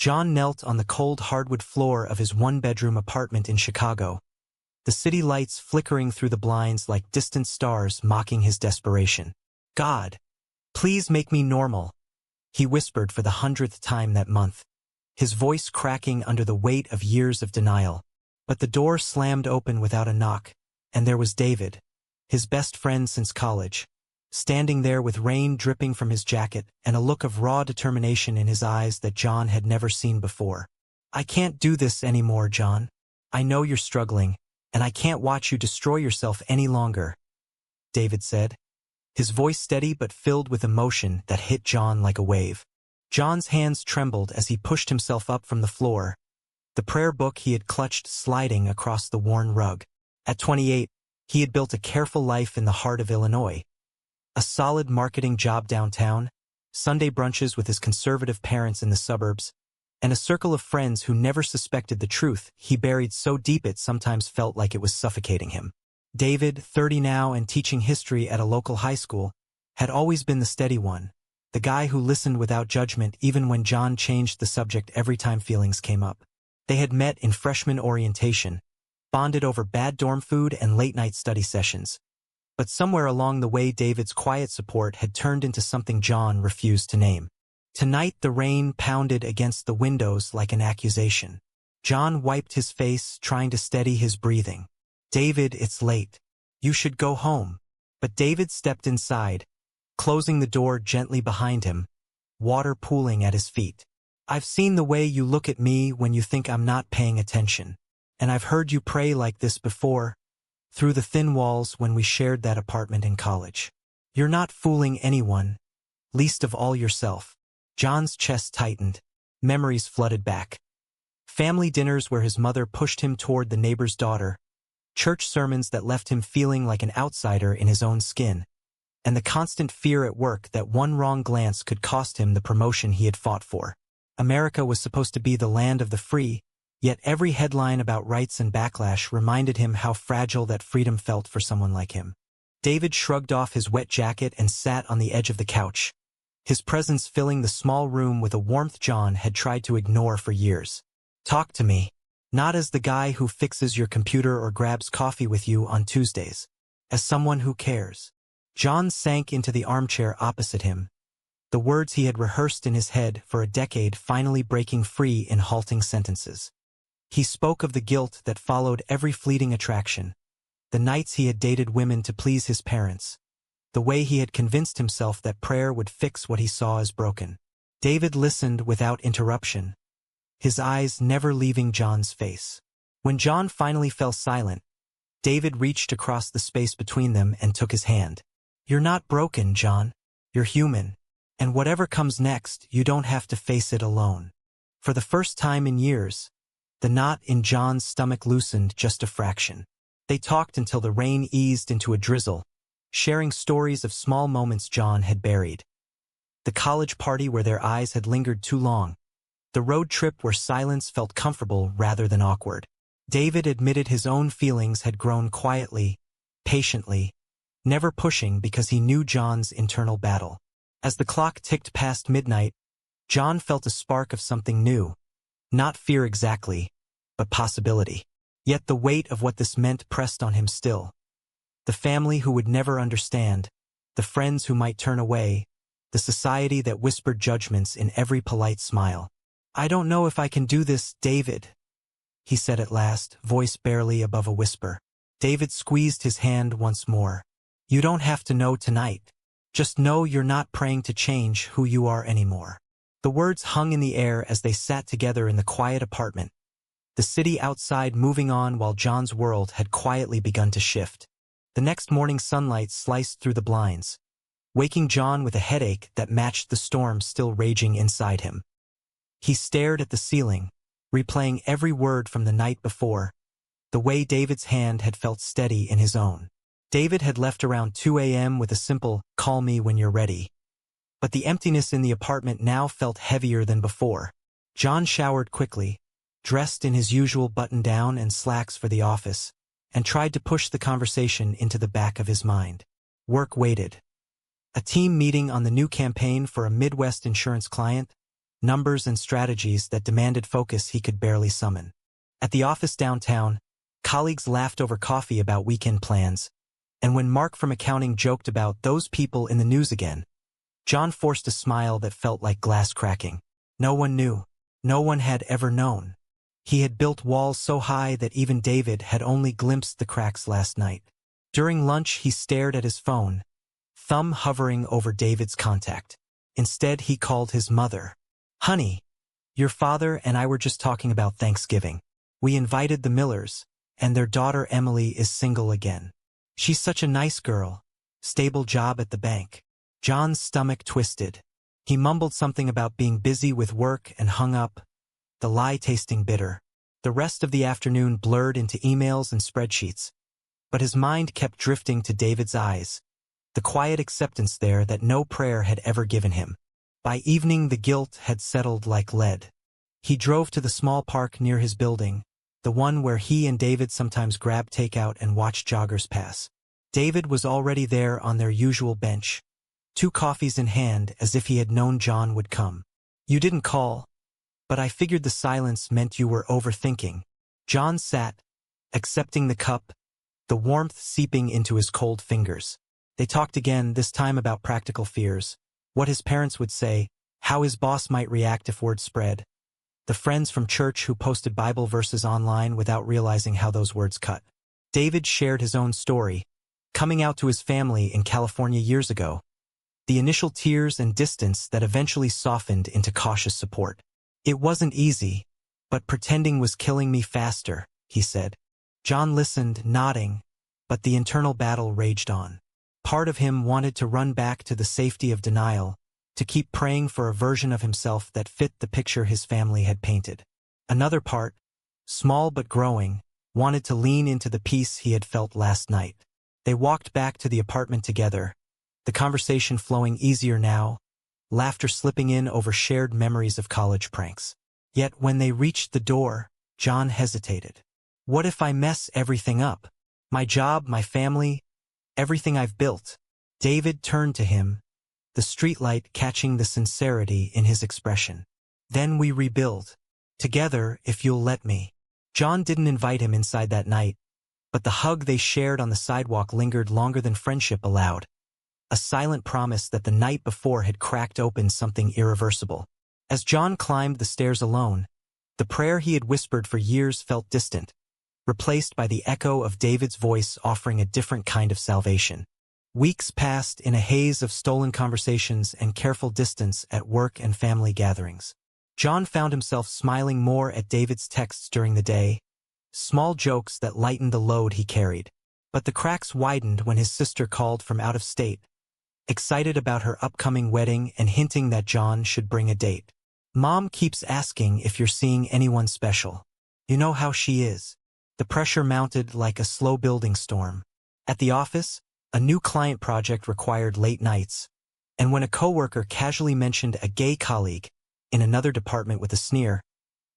John knelt on the cold hardwood floor of his one-bedroom apartment in Chicago, the city lights flickering through the blinds like distant stars mocking his desperation. "God, please make me normal," he whispered for the 100th time that month, his voice cracking under the weight of years of denial. But the door slammed open without a knock, and there was David, his best friend since college, standing there with rain dripping from his jacket and a look of raw determination in his eyes that John had never seen before. "I can't do this anymore, John. I know you're struggling, and I can't watch you destroy yourself any longer," David said, his voice steady but filled with emotion that hit John like a wave. John's hands trembled as he pushed himself up from the floor, the prayer book he had clutched sliding across the worn rug. At 28, he had built a careful life in the heart of Illinois. A solid marketing job downtown, Sunday brunches with his conservative parents in the suburbs, and a circle of friends who never suspected the truth he buried so deep it sometimes felt like it was suffocating him. David, 30 now and teaching history at a local high school, had always been the steady one, the guy who listened without judgment even when John changed the subject every time feelings came up. They had met in freshman orientation, bonded over bad dorm food and late-night study sessions. But somewhere along the way David's quiet support had turned into something John refused to name. Tonight the rain pounded against the windows like an accusation. John wiped his face, trying to steady his breathing. "David, it's late. You should go home." But David stepped inside, closing the door gently behind him, water pooling at his feet. "I've seen the way you look at me when you think I'm not paying attention. And I've heard you pray like this before, through the thin walls when we shared that apartment in college. You're not fooling anyone, least of all yourself." John's chest tightened. Memories flooded back. Family dinners where his mother pushed him toward the neighbor's daughter, church sermons that left him feeling like an outsider in his own skin, and the constant fear at work that one wrong glance could cost him the promotion he had fought for. America was supposed to be the land of the free, yet every headline about rights and backlash reminded him how fragile that freedom felt for someone like him. David shrugged off his wet jacket and sat on the edge of the couch, his presence filling the small room with a warmth John had tried to ignore for years. "Talk to me. Not as the guy who fixes your computer or grabs coffee with you on Tuesdays. As someone who cares." John sank into the armchair opposite him, the words he had rehearsed in his head for a decade finally breaking free in halting sentences. He spoke of the guilt that followed every fleeting attraction, the nights he had dated women to please his parents, the way he had convinced himself that prayer would fix what he saw as broken. David listened without interruption, his eyes never leaving John's face. When John finally fell silent, David reached across the space between them and took his hand. "You're not broken, John. You're human. And whatever comes next, you don't have to face it alone." For the first time in years, the knot in John's stomach loosened just a fraction. They talked until the rain eased into a drizzle, sharing stories of small moments John had buried. The college party where their eyes had lingered too long. The road trip where silence felt comfortable rather than awkward. David admitted his own feelings had grown quietly, patiently, never pushing because he knew John's internal battle. As the clock ticked past midnight, John felt a spark of something new. Not fear exactly, but possibility. Yet the weight of what this meant pressed on him still. The family who would never understand, the friends who might turn away, the society that whispered judgments in every polite smile. "I don't know if I can do this, David," he said at last, voice barely above a whisper. David squeezed his hand once more. "You don't have to know tonight. Just know you're not praying to change who you are anymore." The words hung in the air as they sat together in the quiet apartment, the city outside moving on while John's world had quietly begun to shift. The next morning sunlight sliced through the blinds, waking John with a headache that matched the storm still raging inside him. He stared at the ceiling, replaying every word from the night before, the way David's hand had felt steady in his own. David had left around 2 a.m. with a simple, "Call me when you're ready." But the emptiness in the apartment now felt heavier than before. John showered quickly, dressed in his usual button-down and slacks for the office, and tried to push the conversation into the back of his mind. Work waited. A team meeting on the new campaign for a Midwest insurance client, numbers and strategies that demanded focus he could barely summon. At the office downtown, colleagues laughed over coffee about weekend plans, and when Mark from accounting joked about those people in the news again, John forced a smile that felt like glass cracking. No one knew. No one had ever known. He had built walls so high that even David had only glimpsed the cracks last night. During lunch, he stared at his phone, thumb hovering over David's contact. Instead, he called his mother. "Honey, your father and I were just talking about Thanksgiving. We invited the Millers, and their daughter Emily is single again. She's such a nice girl. Stable job at the bank." John's stomach twisted. He mumbled something about being busy with work and hung up, the lie tasting bitter. The rest of the afternoon blurred into emails and spreadsheets, but his mind kept drifting to David's eyes, the quiet acceptance there that no prayer had ever given him. By evening, the guilt had settled like lead. He drove to the small park near his building, the one where he and David sometimes grabbed takeout and watched joggers pass. David was already there on their usual bench, 2 coffees in hand, as if he had known John would come. "You didn't call, but I figured the silence meant you were overthinking." John sat, accepting the cup, the warmth seeping into his cold fingers. They talked again, this time about practical fears, what his parents would say, how his boss might react if word spread, the friends from church who posted Bible verses online without realizing how those words cut. David shared his own story, coming out to his family in California years ago, the initial tears and distance that eventually softened into cautious support. "It wasn't easy, but pretending was killing me faster," he said. John listened, nodding, but the internal battle raged on. Part of him wanted to run back to the safety of denial, to keep praying for a version of himself that fit the picture his family had painted. Another part, small but growing, wanted to lean into the peace he had felt last night. They walked back to the apartment together, the conversation flowing easier now, laughter slipping in over shared memories of college pranks. Yet when they reached the door, John hesitated. "What if I mess everything up? My job, my family, everything I've built?" David turned to him, the streetlight catching the sincerity in his expression. "Then we rebuild. Together, if you'll let me." John didn't invite him inside that night, but the hug they shared on the sidewalk lingered longer than friendship allowed. A silent promise that the night before had cracked open something irreversible. As John climbed the stairs alone, the prayer he had whispered for years felt distant, replaced by the echo of David's voice offering a different kind of salvation. Weeks passed in a haze of stolen conversations and careful distance at work and family gatherings. John found himself smiling more at David's texts during the day, small jokes that lightened the load he carried. But the cracks widened when his sister called from out of state, excited about her upcoming wedding and hinting that John should bring a date. "Mom keeps asking if you're seeing anyone special. You know how she is." The pressure mounted like a slow-building storm. At the office, a new client project required late nights, and when a coworker casually mentioned a gay colleague in another department with a sneer,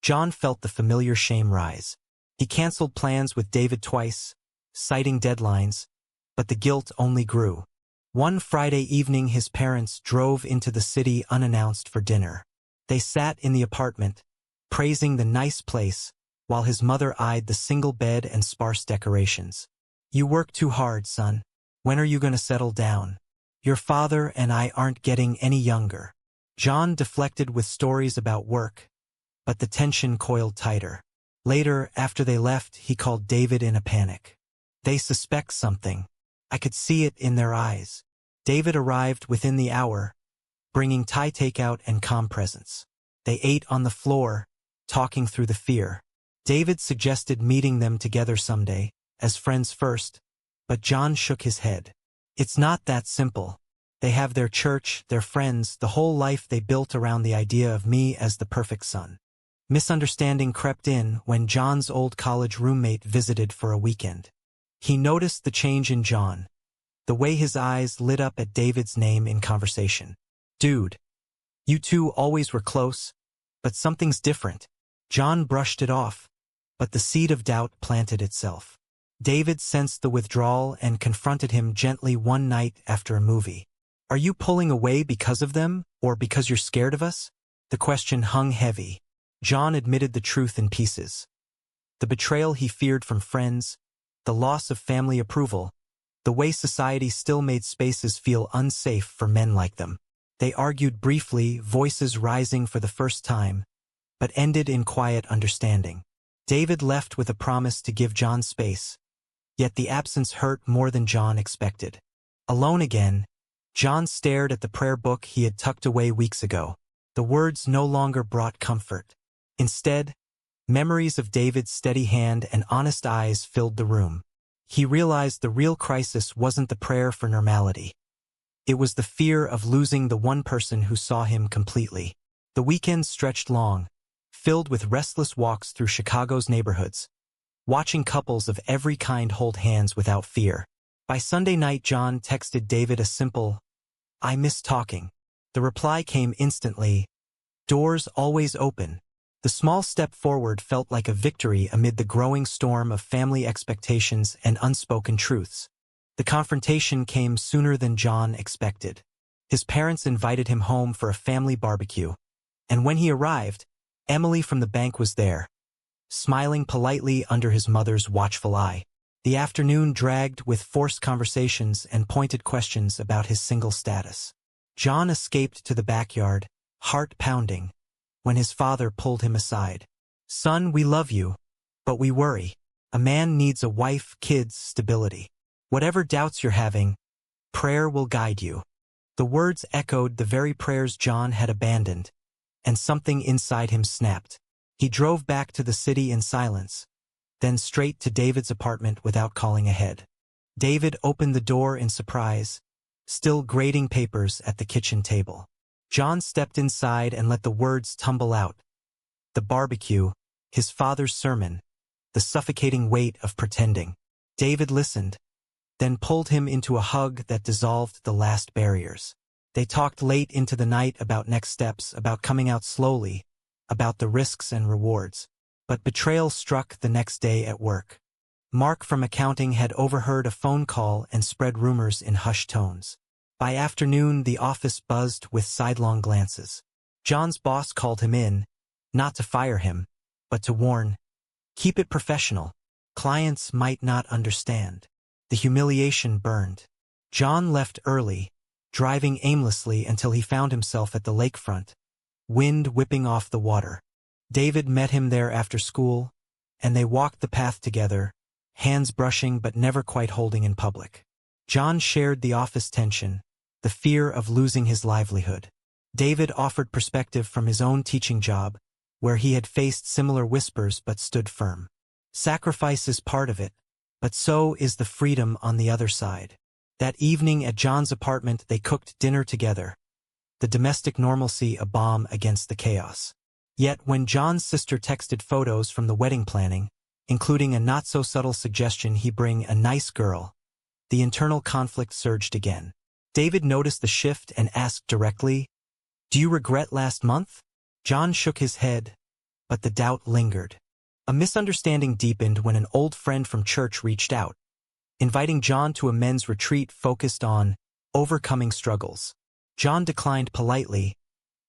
John felt the familiar shame rise. He canceled plans with David twice, citing deadlines, but the guilt only grew. One Friday evening, his parents drove into the city unannounced for dinner. They sat in the apartment, praising the nice place, while his mother eyed the single bed and sparse decorations. "You work too hard, son. When are you going to settle down? Your father and I aren't getting any younger." John deflected with stories about work, but the tension coiled tighter. Later, after they left, he called David in a panic. "They suspect something. I could see it in their eyes." David arrived within the hour, bringing Thai takeout and calm presents. They ate on the floor, talking through the fear. David suggested meeting them together someday, as friends first, but John shook his head. "It's not that simple. They have their church, their friends, the whole life they built around the idea of me as the perfect son." Misunderstanding crept in when John's old college roommate visited for a weekend. He noticed the change in John, the way his eyes lit up at David's name in conversation. "Dude, you two always were close, but something's different." John brushed it off, but the seed of doubt planted itself. David sensed the withdrawal and confronted him gently one night after a movie. "Are you pulling away because of them, or because you're scared of us?" The question hung heavy. John admitted the truth in pieces. The betrayal he feared from friends, the loss of family approval, the way society still made spaces feel unsafe for men like them. They argued briefly, voices rising for the first time, but ended in quiet understanding. David left with a promise to give John space, yet the absence hurt more than John expected. Alone again, John stared at the prayer book he had tucked away weeks ago. The words no longer brought comfort. Instead, memories of David's steady hand and honest eyes filled the room. He realized the real crisis wasn't the prayer for normality. It was the fear of losing the one person who saw him completely. The weekend stretched long, filled with restless walks through Chicago's neighborhoods, watching couples of every kind hold hands without fear. By Sunday night, John texted David a simple, "I miss talking." The reply came instantly, "Doors always open." The small step forward felt like a victory amid the growing storm of family expectations and unspoken truths. The confrontation came sooner than John expected. His parents invited him home for a family barbecue, and when he arrived, Emily from the bank was there, smiling politely under his mother's watchful eye. The afternoon dragged with forced conversations and pointed questions about his single status. John escaped to the backyard, heart pounding, when his father pulled him aside. "Son, we love you, but we worry. A man needs a wife, kids, stability. Whatever doubts you're having, prayer will guide you." The words echoed the very prayers John had abandoned, and something inside him snapped. He drove back to the city in silence, then straight to David's apartment without calling ahead. David opened the door in surprise, still grading papers at the kitchen table. John stepped inside and let the words tumble out. The barbecue, his father's sermon, the suffocating weight of pretending. David listened, then pulled him into a hug that dissolved the last barriers. They talked late into the night about next steps, about coming out slowly, about the risks and rewards. But betrayal struck the next day at work. Mark from accounting had overheard a phone call and spread rumors in hushed tones. By afternoon, the office buzzed with sidelong glances. John's boss called him in, not to fire him, but to warn, "Keep it professional. Clients might not understand." The humiliation burned. John left early, driving aimlessly until he found himself at the lakefront, wind whipping off the water. David met him there after school, and they walked the path together, hands brushing but never quite holding in public. John shared the office tension, the fear of losing his livelihood. David offered perspective from his own teaching job, where he had faced similar whispers but stood firm. Sacrifice is part of it, but so is the freedom on the other side. That evening at John's apartment, they cooked dinner together, the domestic normalcy a balm against the chaos. Yet when John's sister texted photos from the wedding planning, including a not-so-subtle suggestion he bring a nice girl, the internal conflict surged again. David noticed the shift and asked directly, "Do you regret last month?" John shook his head, but the doubt lingered. A misunderstanding deepened when an old friend from church reached out, inviting John to a men's retreat focused on overcoming struggles. John declined politely,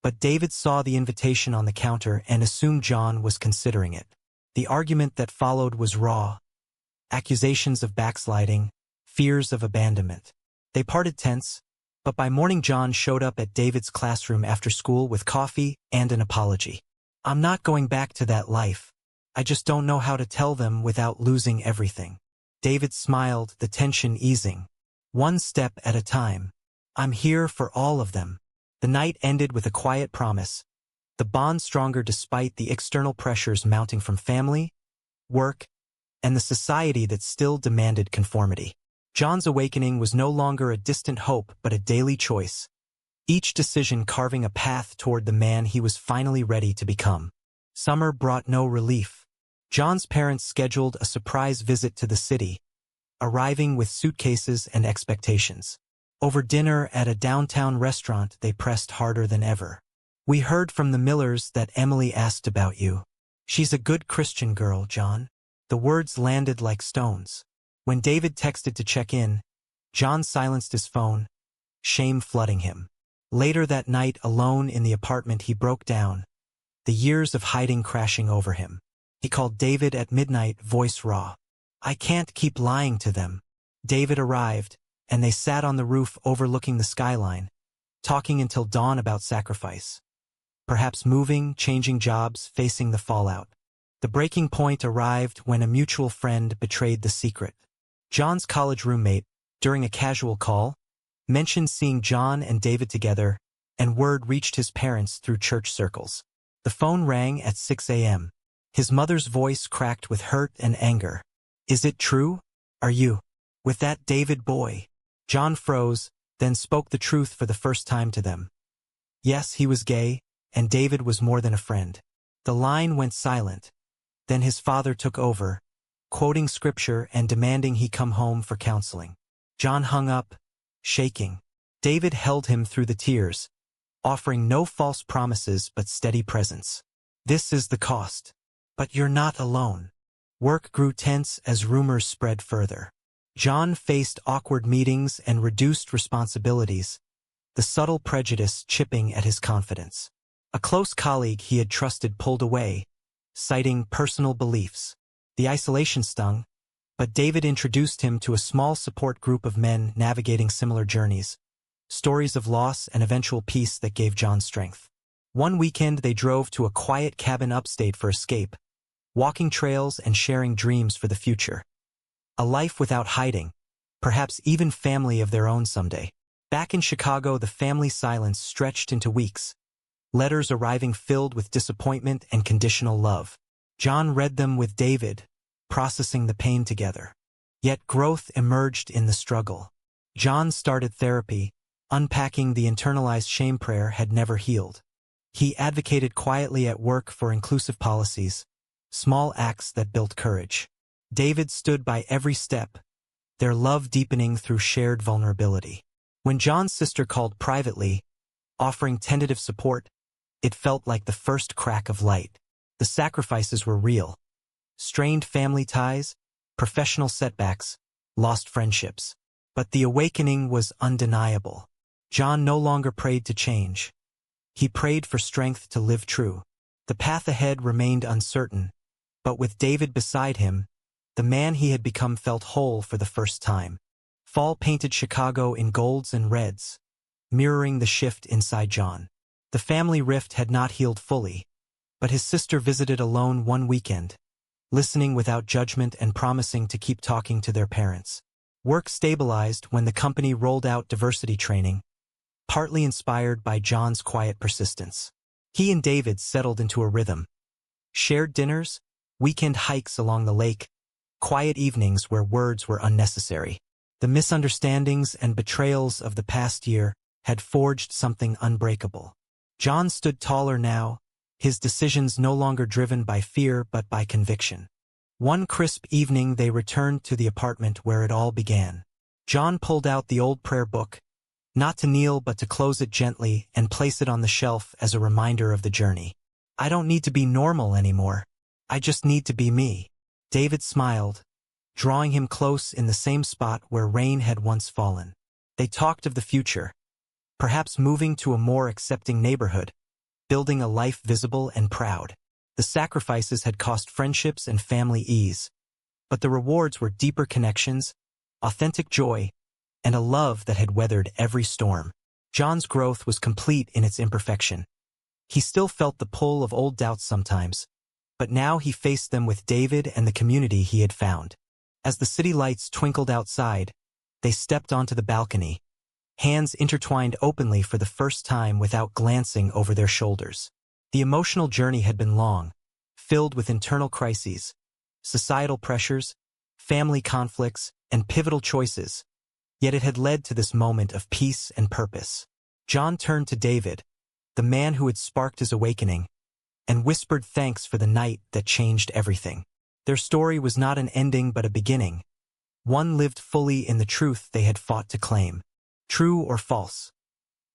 but David saw the invitation on the counter and assumed John was considering it. The argument that followed was raw. Accusations of backsliding, fears of abandonment. They parted tense, but by morning John showed up at David's classroom after school with coffee and an apology. "I'm not going back to that life. I just don't know how to tell them without losing everything." David smiled, the tension easing. "One step at a time. I'm here for all of them." The night ended with a quiet promise, the bond stronger despite the external pressures mounting from family, work, and the society that still demanded conformity. John's awakening was no longer a distant hope but a daily choice, each decision carving a path toward the man he was finally ready to become. Summer brought no relief. John's parents scheduled a surprise visit to the city, arriving with suitcases and expectations. Over dinner at a downtown restaurant, they pressed harder than ever. "We heard from the Millers that Emily asked about you. She's a good Christian girl, John." The words landed like stones. When David texted to check in, John silenced his phone, shame flooding him. Later that night, alone in the apartment, he broke down, the years of hiding crashing over him. He called David at midnight, voice raw. "I can't keep lying to them." David arrived, and they sat on the roof overlooking the skyline, talking until dawn about sacrifice. Perhaps moving, changing jobs, facing the fallout. The breaking point arrived when a mutual friend betrayed the secret. John's college roommate, during a casual call, mentioned seeing John and David together, and word reached his parents through church circles. The phone rang at 6 a.m. His mother's voice cracked with hurt and anger. "Is it true? Are you with that David boy?" John froze, then spoke the truth for the first time to them. Yes, he was gay, and David was more than a friend. The line went silent. Then his father took over, quoting scripture and demanding he come home for counseling. John hung up, shaking. David held him through the tears, offering no false promises but steady presence. "This is the cost. But you're not alone." Work grew tense as rumors spread further. John faced awkward meetings and reduced responsibilities, the subtle prejudice chipping at his confidence. A close colleague he had trusted pulled away, citing personal beliefs. The isolation stung, but David introduced him to a small support group of men navigating similar journeys, stories of loss and eventual peace that gave John strength. One weekend they drove to a quiet cabin upstate for escape, walking trails and sharing dreams for the future. A life without hiding, perhaps even family of their own someday. Back in Chicago, the family silence stretched into weeks, letters arriving filled with disappointment and conditional love. John read them with David, processing the pain together. Yet growth emerged in the struggle. John started therapy, unpacking the internalized shame prayer had never healed. He advocated quietly at work for inclusive policies, small acts that built courage. David stood by every step, their love deepening through shared vulnerability. When John's sister called privately, offering tentative support, it felt like the first crack of light. The sacrifices were real. Strained family ties, professional setbacks, lost friendships. But the awakening was undeniable. John no longer prayed to change. He prayed for strength to live true. The path ahead remained uncertain, but with David beside him, the man he had become felt whole for the first time. Fall painted Chicago in golds and reds, mirroring the shift inside John. The family rift had not healed fully, but his sister visited alone one weekend, listening without judgment and promising to keep talking to their parents. Work stabilized when the company rolled out diversity training, partly inspired by John's quiet persistence. He and David settled into a rhythm. Shared dinners, weekend hikes along the lake, quiet evenings where words were unnecessary. The misunderstandings and betrayals of the past year had forged something unbreakable. John stood taller now, his decisions no longer driven by fear but by conviction. One crisp evening they returned to the apartment where it all began. John pulled out the old prayer book, not to kneel but to close it gently and place it on the shelf as a reminder of the journey. "I don't need to be normal anymore. I just need to be me." David smiled, drawing him close in the same spot where rain had once fallen. They talked of the future, perhaps moving to a more accepting neighborhood, building a life visible and proud. The sacrifices had cost friendships and family ease, but the rewards were deeper connections, authentic joy, and a love that had weathered every storm. John's growth was complete in its imperfection. He still felt the pull of old doubts sometimes, but now he faced them with David and the community he had found. As the city lights twinkled outside, they stepped onto the balcony, hands intertwined openly for the first time without glancing over their shoulders. The emotional journey had been long, filled with internal crises, societal pressures, family conflicts, and pivotal choices, yet it had led to this moment of peace and purpose. John turned to David, the man who had sparked his awakening, and whispered thanks for the night that changed everything. Their story was not an ending but a beginning, one lived fully in the truth they had fought to claim. True or false?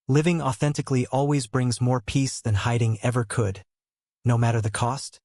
Living authentically always brings more peace than hiding ever could, no matter the cost.